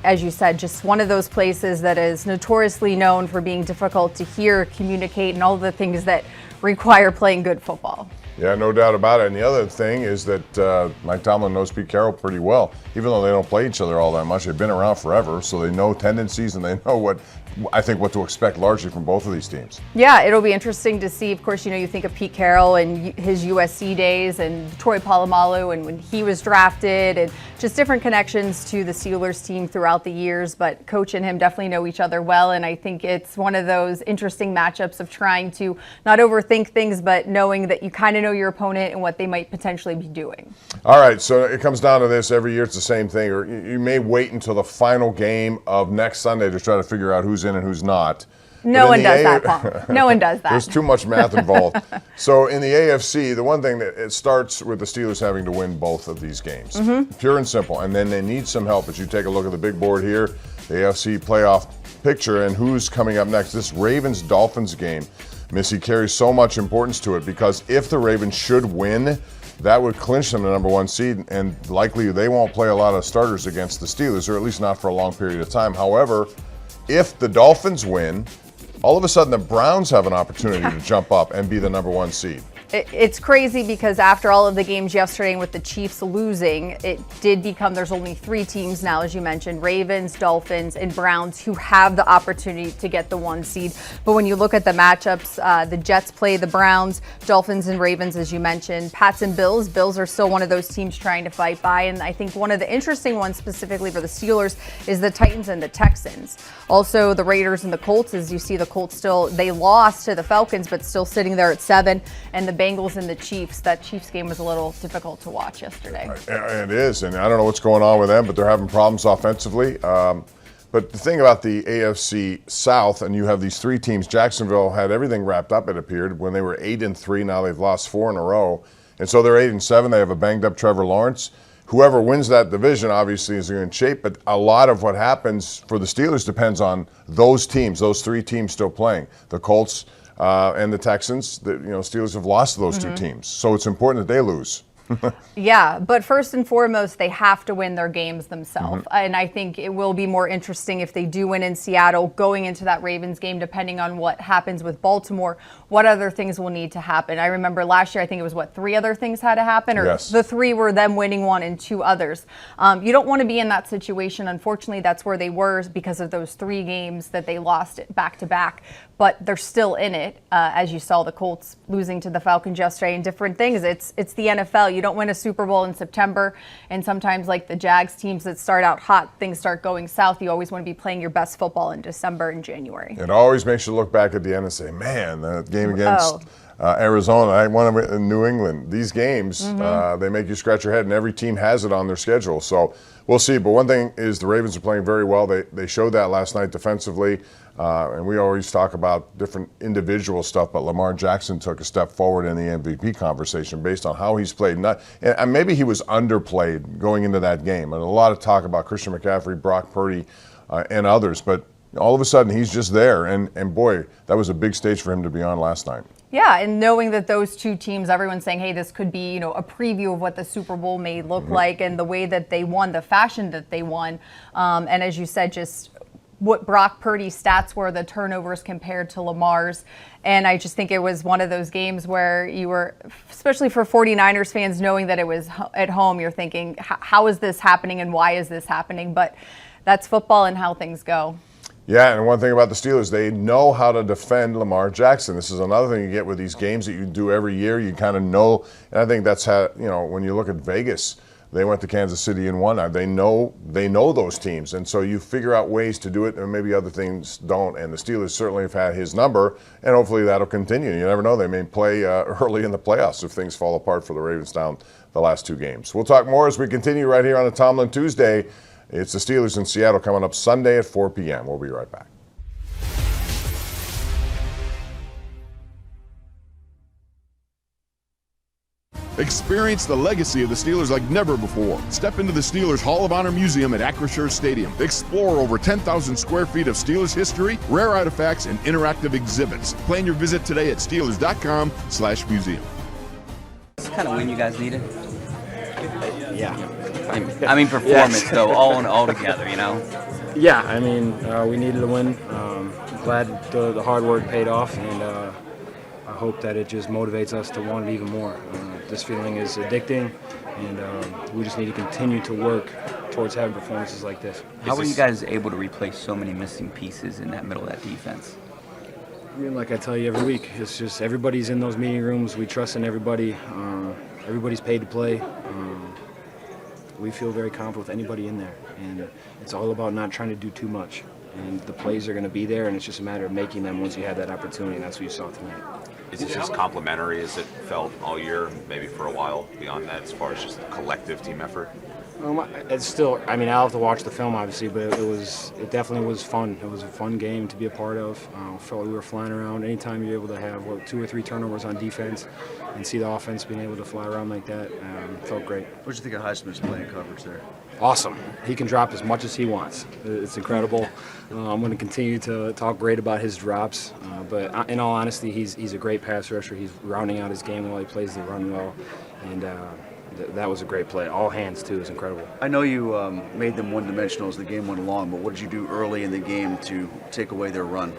as you said, just one of those places that is notoriously known for being difficult to hear, communicate, and all the things that require playing good football. Yeah, no doubt about it. And the other thing is that Mike Tomlin knows Pete Carroll pretty well. Even though they don't play each other all that much, they've been around forever, so they know tendencies and they know what to expect largely from both of these teams. Yeah, it'll be interesting to see. Of course, you think of Pete Carroll and his USC days and Troy Polamalu and when he was drafted and just different connections to the Steelers team throughout the years. But Coach and him definitely know each other well, and I think it's one of those interesting matchups of trying to not overthink things, but knowing that you kind of know your opponent and what they might potentially be doing. All right, so it comes down to this. Every year it's the same thing. Or you may wait until the final game of next Sunday to try to figure out who's in and who's not. No one does that, Paul. No one does that. There's too much math involved. So in the AFC, the one thing that it starts with the Steelers having to win both of these games. Pure and simple. And then they need some help. As you take a look at the big board here, the AFC playoff picture and who's coming up next. This Ravens-Dolphins game, Missy, carries so much importance to it because if the Ravens should win, that would clinch them the #1 seed, and likely they won't play a lot of starters against the Steelers, or at least not for a long period of time. However, if the Dolphins win, all of a sudden the Browns have an opportunity to jump up and be the #1 seed. It's crazy because after all of the games yesterday and with the Chiefs losing, it did become there's only 3 teams now, as you mentioned, Ravens, Dolphins, and Browns, who have the opportunity to get the 1 seed. But when you look at the matchups, the Jets play the Browns, Dolphins and Ravens, as you mentioned, Pats and Bills. Bills are still one of those teams trying to fight by. And I think one of the interesting ones specifically for the Steelers is the Titans and the Texans. Also, the Raiders and the Colts, as you see the Colts they lost to the Falcons, but still sitting there at 7. And the Bengals and the Chiefs. That Chiefs game was a little difficult to watch yesterday. It is, and I don't know what's going on with them, but they're having problems offensively. But the thing about the AFC South, and you have these 3 teams, Jacksonville had everything wrapped up, it appeared, when they were 8-3. Now they've lost 4 in a row. And so they're 8-7. They have a banged-up Trevor Lawrence. Whoever wins that division obviously is in shape, but a lot of what happens for the Steelers depends on those teams, those 3 teams still playing. The Colts and the Texans, Steelers have lost to those 2 teams. So it's important that they lose. Yeah, but first and foremost, they have to win their games themselves. And I think it will be more interesting if they do win in Seattle going into that Ravens game, depending on what happens with Baltimore, what other things will need to happen. I remember last year, I think it was 3 other things had to happen, or yes. The 3 were them winning 1 and 2 others. You don't want to be in that situation. Unfortunately, that's where they were because of those 3 games that they lost back to back. But they're still in it, as you saw the Colts losing to the Falcons yesterday and different things. It's the NFL. You don't win a Super Bowl in September, and sometimes like the Jags teams that start out hot, things start going south. You always want to be playing your best football in December and January. It always makes you look back at the end and say, man, that game against Arizona, I won in New England. These games, they make you scratch your head, and every team has it on their schedule. So we'll see. But one thing is the Ravens are playing very well. They showed that last night defensively. And we always talk about different individual stuff, but Lamar Jackson took a step forward in the MVP conversation based on how he's played. And maybe he was underplayed going into that game. And a lot of talk about Christian McCaffrey, Brock Purdy, and others. But all of a sudden, he's just there. And boy, that was a big stage for him to be on last night. Yeah, and knowing that those 2 teams, everyone's saying, hey, this could be, a preview of what the Super Bowl may look like and the way that they won, the fashion that they won. And as you said, just what Brock Purdy's stats were, the turnovers compared to Lamar's. And I just think it was one of those games where you were, especially for 49ers fans, knowing that it was at home, you're thinking, how is this happening and why is this happening? But that's football and how things go. Yeah, and one thing about the Steelers, they know how to defend Lamar Jackson. This is another thing you get with these games that you do every year. You kind of know, and I think that's how, when you look at Vegas, they went to Kansas City and won. They know those teams, and so you figure out ways to do it, and maybe other things don't. And the Steelers certainly have had his number, and hopefully that'll continue. You never know; they may play early in the playoffs if things fall apart for the Ravens down the last 2 games. We'll talk more as we continue right here on a Tomlin Tuesday. It's the Steelers in Seattle coming up Sunday at 4 p.m. We'll be right back. Experience the legacy of the Steelers like never before. Step into the Steelers Hall of Honor Museum at Acrisure Stadium. Explore over 10,000 square feet of Steelers history, rare artifacts, and interactive exhibits. Plan your visit today at Steelers.com/museum. What's the kind of win you guys needed? Yeah. I mean performance, though, all together, Yeah, I mean, we needed a win. Glad the hard work paid off, and I hope that it just motivates us to want it even more. This feeling is addicting, and we just need to continue to work towards having performances like this. How were you guys able to replace so many missing pieces in that middle of that defense? I mean, like I tell you every week, it's just everybody's in those meeting rooms. We trust in everybody. Everybody's paid to play. We feel very confident with anybody in there, and it's all about not trying to do too much. And the plays are going to be there, and it's just a matter of making them once you have that opportunity, and that's what you saw tonight. Is it just complimentary as it felt all year, maybe for a while beyond that, as far as just collective team effort? It's still, I mean, I'll have to watch the film, obviously, but it definitely was fun. It was a fun game to be a part of. Felt like we were flying around. Anytime you're able to have 2 or 3 turnovers on defense and see the offense being able to fly around like that, felt great. What did you think of Highsmith's playing coverage there? Awesome. He can drop as much as he wants. It's incredible. I'm going to continue to talk great about his drops, but in all honesty, he's a great pass rusher. He's rounding out his game well. He plays the run well, and that was a great play. All hands, too. It was incredible. I know you made them one-dimensional as the game went along, but what did you do early in the game to take away their run?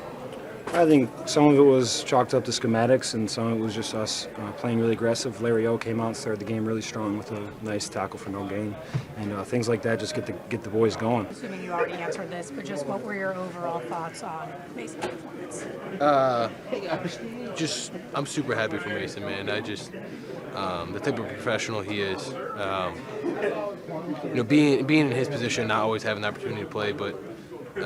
I think some of it was chalked up to schematics, and some of it was just us playing really aggressive. Larry O came out and started the game really strong with a nice tackle for no gain, and things like that just get the boys going. Assuming you already answered this, but just what were your overall thoughts on Mason's performance? I'm super happy for Mason, man. The type of professional he is. Being in his position, not always having the opportunity to play, but he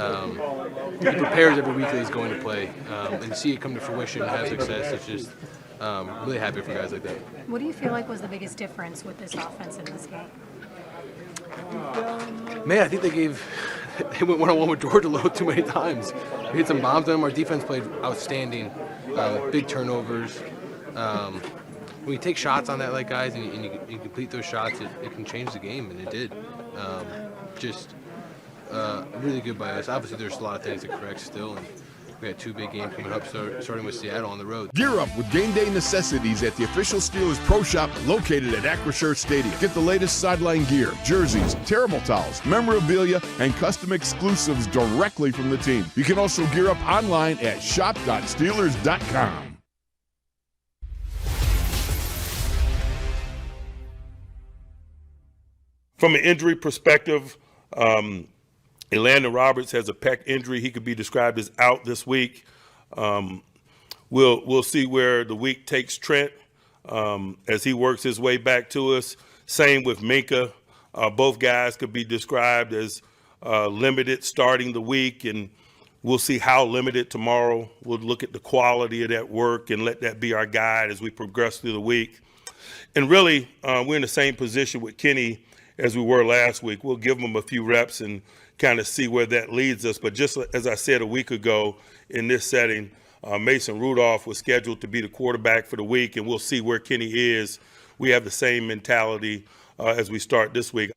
prepares every week that he's going to play, and to see it come to fruition and have success. It's just really happy for guys like that. What do you feel like was the biggest difference with this offense in this game? Man, I think they went one-on-one with Georgia a little too many times. We hit some bombs on them. Our defense played outstanding. Big turnovers. When you take shots on that, like guys, and you complete those shots, it can change the game, and it did. Really good by us. Obviously, there's a lot of things to correct still, and we got 2 big games coming up, starting with Seattle on the road. Gear up with game day necessities at the official Steelers Pro Shop located at Acrisure Stadium. Get the latest sideline gear, jerseys, terrible towels, memorabilia, and custom exclusives directly from the team. You can also gear up online at shop.steelers.com. From an injury perspective, Elandon Roberts has a pec injury. He could be described as out this week. We'll see where the week takes Trent as he works his way back to us. Same with Minka. Both guys could be described as limited starting the week, and we'll see how limited tomorrow. We'll look at the quality of that work and let that be our guide as we progress through the week. And really, we're in the same position with Kenny as we were last week. We'll give him a few reps and kind of see where that leads us. But just as I said a week ago in this setting, Mason Rudolph was scheduled to be the quarterback for the week, and we'll see where Kenny is. We have the same mentality as we start this week.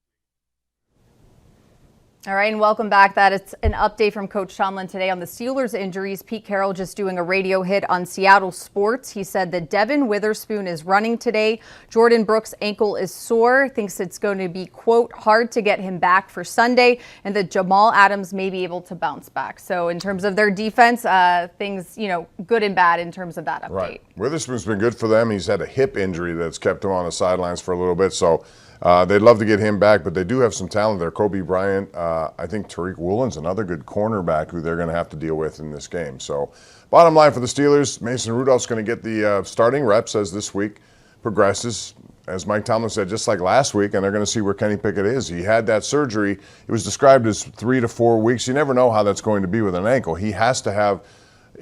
All right, and welcome back. That is an update from Coach Tomlin today on the Steelers' injuries. Pete Carroll just doing a radio hit on Seattle sports. He said that Devin Witherspoon is running today. Jordan Brooks' ankle is sore, thinks it's going to be, quote, hard to get him back for Sunday, and that Jamal Adams may be able to bounce back. So in terms of their defense, things, good and bad in terms of that update. Right. Witherspoon's been good for them. He's had a hip injury that's kept him on the sidelines for a little bit, so they'd love to get him back, but they do have some talent there. Kobe Bryant, I think Tariq Woolen's another good cornerback who they're going to have to deal with in this game. So bottom line for the Steelers, Mason Rudolph's going to get the starting reps as this week progresses. As Mike Tomlin said, just like last week, and they're going to see where Kenny Pickett is. He had that surgery. It was described as 3 to 4 weeks. You never know how that's going to be with an ankle. He has to have,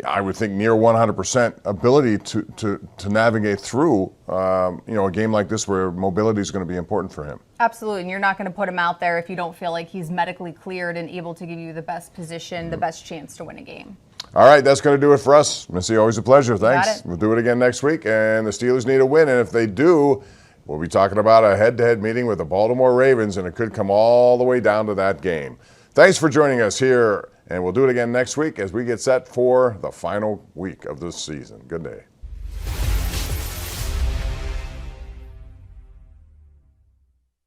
I would think, near 100% ability to navigate through a game like this where mobility is going to be important for him. Absolutely, and you're not going to put him out there if you don't feel like he's medically cleared and able to give you the best position, the best chance to win a game. All right, that's going to do it for us. Missy, always a pleasure. Thanks. We'll do it again next week, and the Steelers need a win, and if they do, we'll be talking about a head-to-head meeting with the Baltimore Ravens, and it could come all the way down to that game. Thanks for joining us here. And we'll do it again next week as we get set for the final week of the season. Good day.